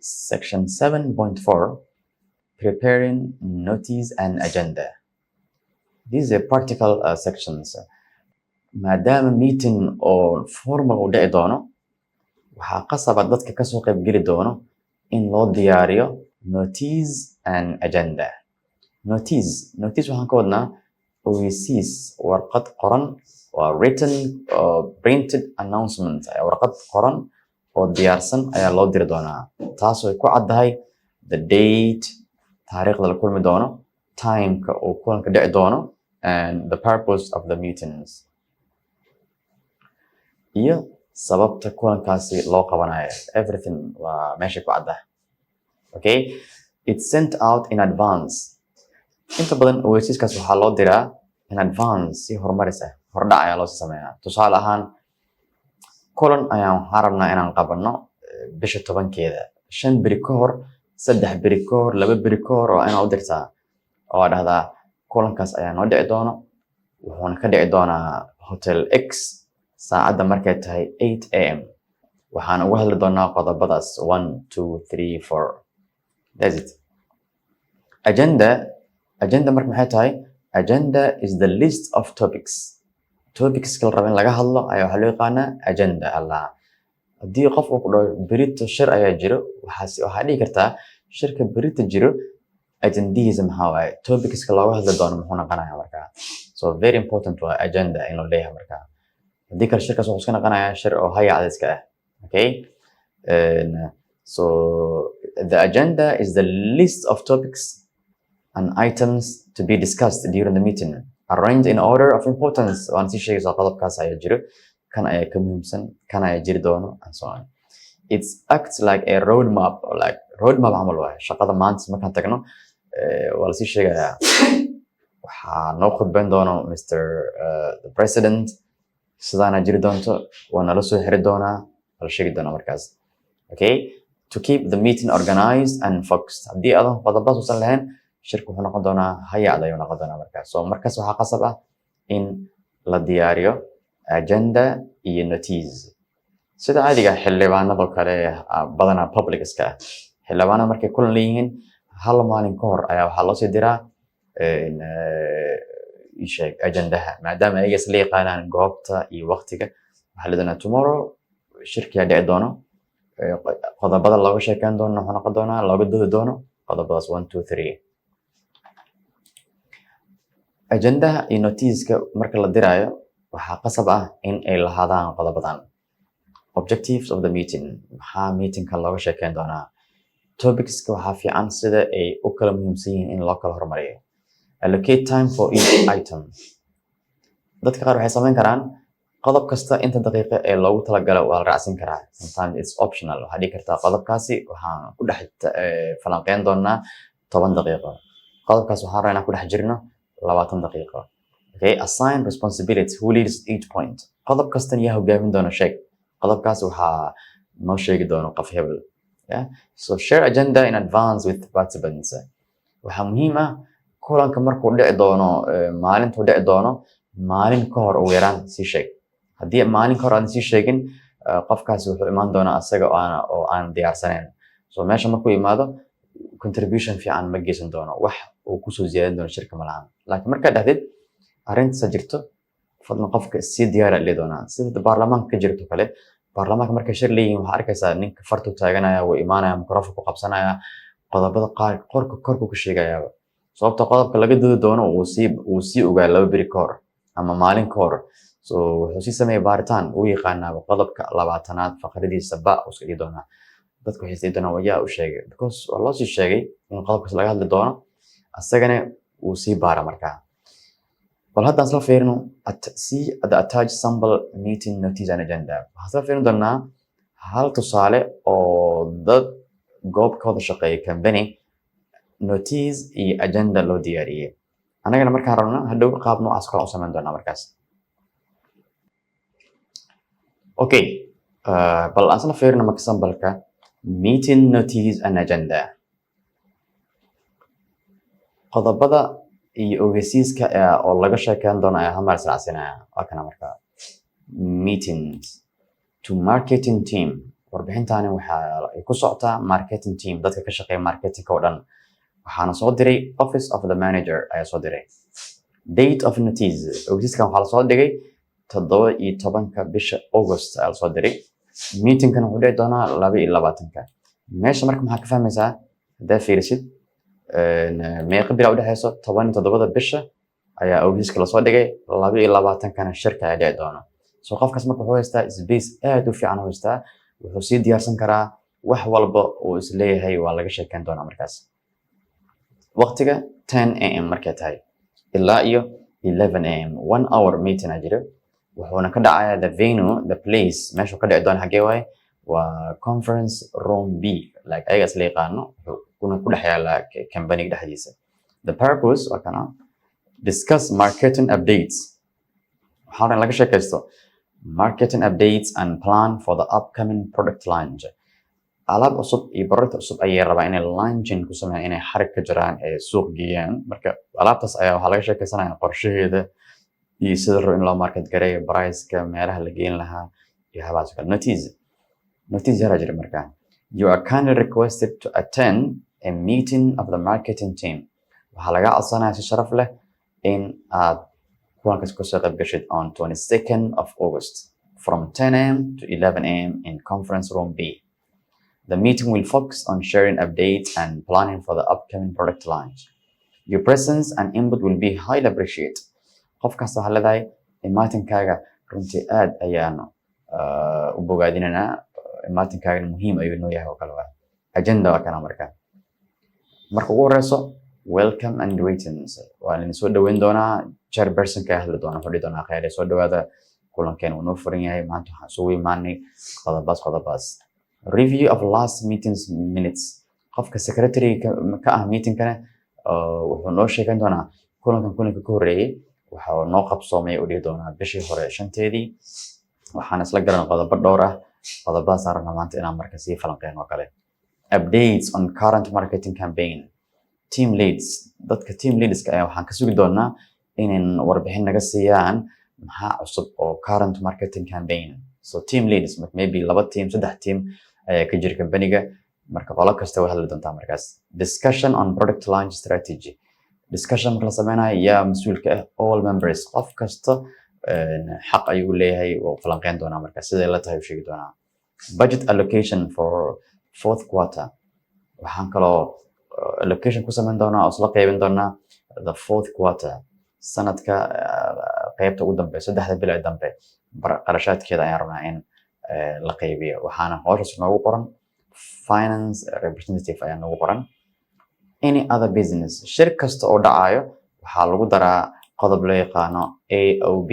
Section 7.4 Preparing Notice and Agenda. These are practical sections. maadaama meeting oo formal u dhici doono waxaa qasaba dadka kasoo qayb geli doono in loo diyaariyo notice and agenda. Notice waxaan ka wadnaa ogeysiis warqad qoran waa written printed announcement warqad qoran oo diyaarsan ayaa loo diri doonaa taasoo ay ku caddahay the date taariikhda la kulmi doono timeka uu kulanka dhici doono and the purpose of the meetings iyo sababta kulankaasi loo qabanayo everything waa meesha ku cadda. Okay, it's sent out in advance. Inta badan ogeysiiskaas waxaa loo diraa in advance si horumaris ah hordhac ayaa loo sameeyaa. Tusaale ahaan kulan ayaan waxaan rabnaa inaan qabanno bisha 10keeda 5 beri ka hor 3 beri ka hor 2 beri ka hor oo inaa u dirtaa oo dhahdaa kulankaas ayaa noo dhici doono wuxuuna ka dhici doonaa hotel X saacadda markay tahay 8 am waxaan uga hadli doonaa qodobadaas 1 2 3 4. That's it. Agenda marka maxay tahay? Agenda is the list of topics kala raba in laga hadlo ayaa waxaa loo yaqaanaa agenda. Haddii qof uu ku dhaho berito shir ayaa jiro waxaa dhihi kartaa shirka berito jiro agendihiisa maxaa waaye topicska looga hadli doono muxuu noqonayaa markaa. So very important waa agenda inuu leeyahay markaa. haddii kale shirkaas wuxuu iska noqonayaa shir oo hay'ad iska ah. Okay, so the agenda is the list of topics and items to be discussed during the meeting arranged in order of importance. waan sii sheegaysaa qodobkaas ayaa jiro kan ayaa ka muhiimsan kan ayaa jiri doono and so on. It acts like a roadmap camal waaye shaqada maanta markaan tagno waa lasii sheegayaa waxaa noo khudbayn doono Mr. The President sidaana jiri doonto waa nala soo xiri doonaa la sheegi doonaa markaas. Okay, to keep the meeting organized and focused. haddii aadan qodobadas uusan lahayn shirku wuxuu noqon doonaa hay'ad ayuu noqon doonaa markaas. So markaas waxaa qasab ah in la diyaariyo agenda iyo notice sida caadiga xildhibaanada kale badanaa public iska ah. xildhibaanada markay kulan leeyihiin hal maalin ka hor ayaa waxaa loo sii diraa agendaha maadaama ayaga isla yaqaanaan goobta iyo waqtiga. waxaa la doonaa tomorrow shirkiyaa dhici doono qodobada looga sheekeyn doono wuxuu noqon doonaa looga doodi doono qodobadaas 1 2 3. agendaha iyo notice-ka marka la diraayo waxaa qasab ah in ay lahaadaan qodobadan. Objectives of the meeting maxaa meetingka looga sheekeyn doonaa. Topicska waxaa fiican sida ay u kala muhiimsan yihiin in loo kala hormariyo. Allocate time for each item. dadka qaar waxay samayn karaan qodob kasta inta daqiiqo ee loogu talagalo waa la raacsin karaa. Sometimes it's optional. waxaa dhihi kartaa qodobkaasi waxaan ku dhex falanqeyn doonaa 10 daqiiqo qodobkaas waxaan rabaa inaan ku dhex jirno 20 daqiiqo. Okay, assign responsibility. Who leads each point? qodob kastan yaa hogaamin doona sheeg qodobkaas waxaa noo sheegi doona qof hebel. Yeah, so share agenda in advance with participants. waxaa muhiim ah kulanka markuu dhici doono maalintuu dhici doono maalin ka hor ugu yaraan sii sheeg. haddii maalin ka hor aan sii sheegin qofkaasi wuxuu imaan doonaa asaga oo aan diyaarsanayn. So meesha markuu imaado contribution fiican ma geysan doono wax uu kusoo ziyaadin doono shirka malahan. laakiin markaa dhahdid arrintaas jirto fadlan qofka sii diyaara lee doonaa sida baarlamaanka ka jirto kale. baarlamaanka markay shir leeyihiin waxaa arkaysaa ninka fartu taaganaya wuu imaanaya microphone ku qabsanaya qodobada qaar korku ka sheegaya sababta qodobka laga doodi doono uu sii ogaa 2 beri ka hor ama maalin ka hor. So wuxuu sii sameeyay baaritaan uu yaqaanaa qodobka 20aad faqradiisa ba uu iska dhigi doonaa. dadku waxay sii doonaan wayaa u sheegay because waa loo sii sheegay in qodobkaas laga hadli doono asagana uu sii baara markaa. bal haddaan isla fiirino see the attached sample meeting notice and agenda. waxaan isla fiirin doonaa hal tusaale oo dad goob ka wada shaqeeya company notice iyo agenda loo diyaariyey. anagana markaan rabno hadhow qaab noocaas kale u samayn doonaa markaas. Okay, bal aan isla fiirino marka sambalka meeting notice and agenda. qodobada iyo ogeysiiska oo laga sheekeyn doono ayaa hal mar israacsinaya. waa kana marka meetings to marketing team warbixintaani waxa ay ku socotaa marketing team dadka ka shaqeeya marketing oo dhan waxaana soo diray office of the manager ayaa soo diray date of notice ogeysiiskan waxaa la soo dhigay 17 bisha August ayaa la soo diray meetingkan wuxuu dhici doonaa 22 meesha marka maxaa ka fahmaysaa hadaa fiirisid meeqa bil u dhaxayso 17 bisha ayaa ogeysiiska la soo dhigay 22kana shirka ayaa dhici doona soo qofkaas marka wuxuu haystaa space aad u fiican u haystaa wuxuu sii diyaarsan karaa wax walba uu is leeyahay waa laga sheekan doonaa markaas waqtiga 10 am markay tahay ilaa iyo 11 am 1 hour meeting ajiro wuxuuna ka dhacayaa the venue the place meesha ka dhici doona xagee waaye waa conference room B like ayaga isla yaqaano kuna ku dhex yaala company dhexdiisa the purpose waa kana discuss marketing updates waxaan laga sheekaysto marketing updates and plan for the upcoming product launch alaab cusub iyo product cusub ayay rabaa inay launching ku sameeyaan inay xarig ka jiraan ee suuq geeyaan marka alaabtaas ayaa waxaa laga sheekaysanayaa qorshaheeda iyo sida in loo market gareeyo price-ka meelaha la geyn lahaa iyo habaas kale notice yara jira marka you are kindly requested to attend a meeting of the marketing team waxaa laga codsanayaa si sharaf leh in aad kulankaas kusoo qayb gashid on 22nd of August from 10 am to 11 am in conference room B. The meeting will focus on sharing updates and planning for the upcoming product launch. Your presence and input will be highly appreciated. qof kasta waxa leedahay imaatinkaga runtii aad ayaanu u bogaadinana imaatinkaga muhiim ayuu noo yahay oo kale waa agenda waa kana marka ugu horeyso welcome and greetings waa la soo dhaweyn doonaa chairperson ka hadli doona fadhi doona khayr soo dhawaada kulankeena uu noo furan yahay maanta waxaan soo imaanay qodobaas review of last meeting's minutes qofka secretary ka ah meetingkana wuxuu noo sheegan doonaa kulanka ka horeeyay waxa uu noo qabsoomay u dhihi doonaa bishii hore shanteedii waxaan isla garan qodobo dhowr ah qodobadas aan rabnaa maanta inaan marka sii falanqeyn oo kale updates on current marketing campaign team leads dadka team leadska ayaa waxaan ka sugi doonaa inay warbixin naga siiyaan maxaa cusub oo current marketing campaign so team leads maybe 2 team 3 team ayaa ka jira company-ga marka qolo kasta way hadli doontaa markaas discussion on product launch strategy discussion marka la sameynayo yaa mas'uulka ah all members qof kasta xaq ayuu leeyahay oo falanqeyn doonaa marka sidee la tahay u sheegi doonaa budget allocation for fourth quarter waxaan kaloo allocation ku sameyn doonaa oo isla qaybin doonaa the fourth quarter sanadka qaybta ugu dambe 3 bil ee dambe qarashaadkeeda ayaan rabnaa in la qaybiyo waxaana howshaas noogu qoran finance representative ayaa noogu qoran any other business shir kasta oo dhacayo waxaa lagu daraa qodob loo yaqaano AOB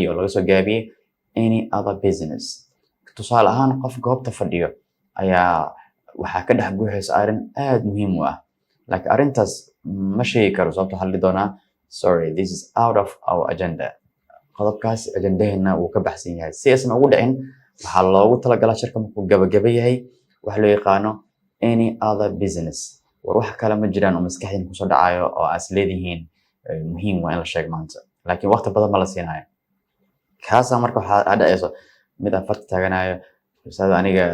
oo laga soo gaabiyey any other business tusaale ahaan qof goobta fadhiyo ayaa waxaa ka dhex buuxaysa arrin aad muhiim u ah laakiin arrintaas ma sheegi karo sababtoo xalli doonaa sorry this is out of our agenda qodobkaas ajendaheena wuu ka baxsan yahay si aysan ugu dhicin waxaa loogu talagalaa shirka markuu gabagaba yahay waxa loo yaqaano any other business war wax kale ma jiraan oo maskaxdiin kusoo dhacayo oo aas leedihiin muhiim waa in la sheego maanta laakiin waqti badan ma la siinayo kaasa marka waxaa dhacayso mid aan farta taaganayo ustaad aniga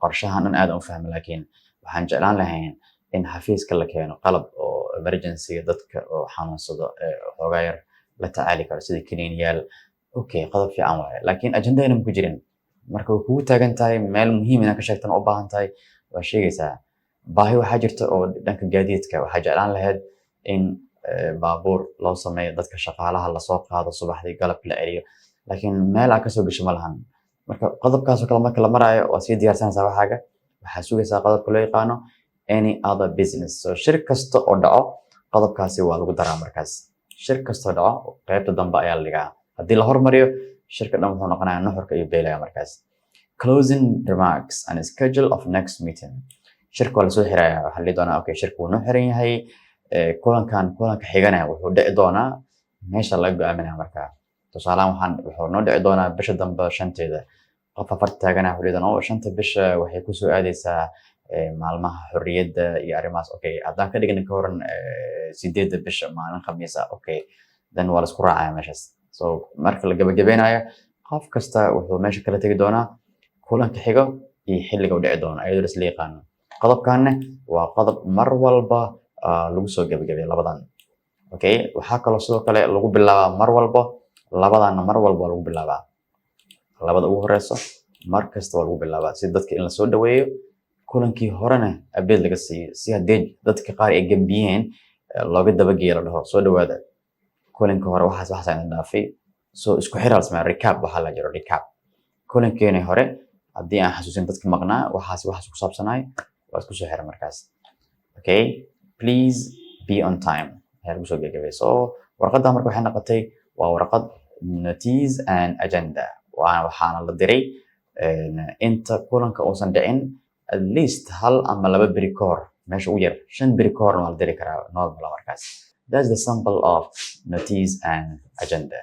qorshahan dhan aad u fahmay laakiin waxaan jeclaan lahayn in xafiiska la keeno qalab oo emergency dadka oo xanuunsado xoogaa yar la tacaali karo sida kiniiniyaal okay qodob fiican waaye laakiin ajendadeena ma ku jirin marka way kugu taagan tahay meel muhiim inaad ka sheegtana u baahan tahay waa sheegaysaa baahi waxaa jirta oo dhanka gaadiidka waxaa jeclaan lahayd in baabuur loo sameeyo dadka shaqaalaha lasoo qaado subaxdii galab la celiyo laakiin meel aan kasoo gasho ma lahan marka qodobkaas oo kale marka la maraayo waa sii diyaarsanaysaa waxaaga waxaa sugaysaa qodobka loo yaqaano any other business so shir kasta oo dhaco qodobkaasi waa lagu daraa markaas shir kasta oo dhaco qaybta dambe ayaa la dhigaa haddii la hormariyo shirka dhan wuxuu noqonayaa nuxurka iyo beelaya markaas closing remarks and schedule of next meeting shirka waa lasoo xirayaa waxaa la doonaa okay shirka wuu noo xiran yahay kulanka xigana wuxuu dhici doonaa meesha laga go'aaminaya markaa tusaalahan wuxuu noo dhici doonaa bisha dambe shanteeda qof afarta taagana wuxuu leeyahay oo shanta bisha waxay ku soo aadaysaa maalmaha xorriyadda iyo arrimahaas okay haddaan ka dhigna ka horan 8 bisha maalin khamiisa okay dan waa la isku raacaya meeshaas so marka la gabagabeynayo qof kasta wuxuu meesha kala tagi doonaa kulanka xigo iyo xilliga u dhici doono ayadoo isla yaqaano qodobkaanna waa qodob mar walba lagu soo gabagabeeyo labadan okay waxaa kaloo sidoo kale lagu bilaabaa mar walba labadana mar walba lagu bilaabaa labada ugu horeyso mar kasta waa lagu bilaabaa si dadka in la soo dhaweeyo kulankii horena abeed laga siiyo si haddii dadka qaar ay gambiyeen looga dabageeyo la dhaho soo dhawaada kulanka hore waxaas aan dhaafay soo isku xiraa isma recap waxa la jiro recap kulankeena hore haddii aan xasuusin dadka maqnaa waxaas ku saabsanaay waa isku soo xira markaas okay please be on time ayaa lagu soo gabagabay so warqadda marka waxay noqotay waa warqad notice and agenda waxaana la diray inta kulanka uusan dhicin at least hal ama laba beri ka hor meesha ugu yar 5 beri ka horna waa la diri karaa normal markaas that's the sample of notice and agenda